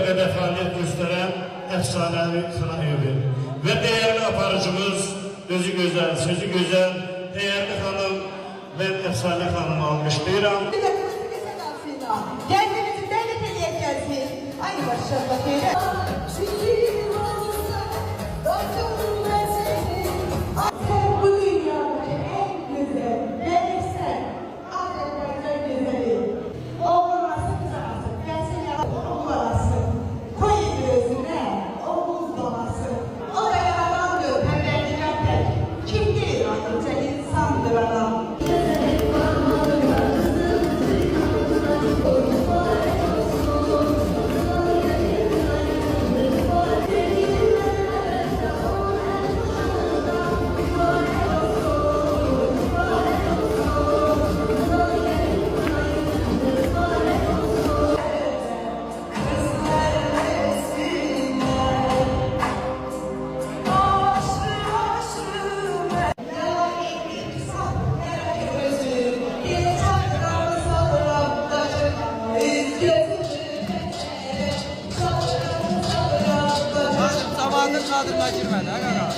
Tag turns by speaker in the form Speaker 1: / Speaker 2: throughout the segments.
Speaker 1: bölgede faaliyet gösteren efsanevi sanat evi ve değerli aparıcımız, gözü güzel, sözü güzel, değerli hanım ve efsane hanım almıştırım.
Speaker 2: Kendimizi devlet edeceğiz. Aynı başarıda. Bu dünyada en güzel, geleneksel Azerbaycan güzeli. Olması kızarası, gelsin ya olması. Koyun gözüne, omuz dolası. O da yalandır, pembelikler. Kim değil ayrıca insandır adam.
Speaker 3: Kadınla girmedi ha kaka.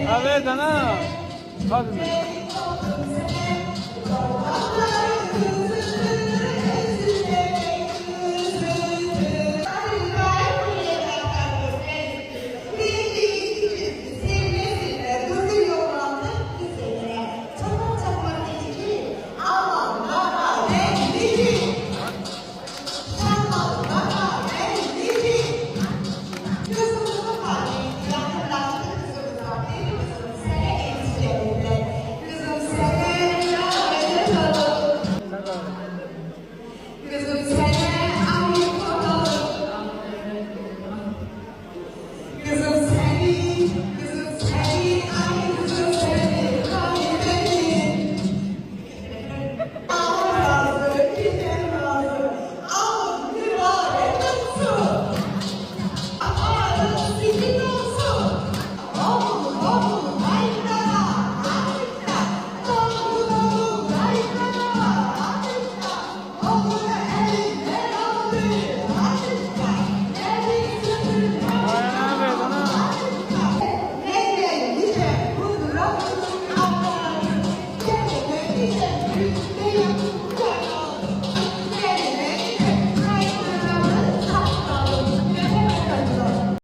Speaker 3: Ha ver dana. Hadi.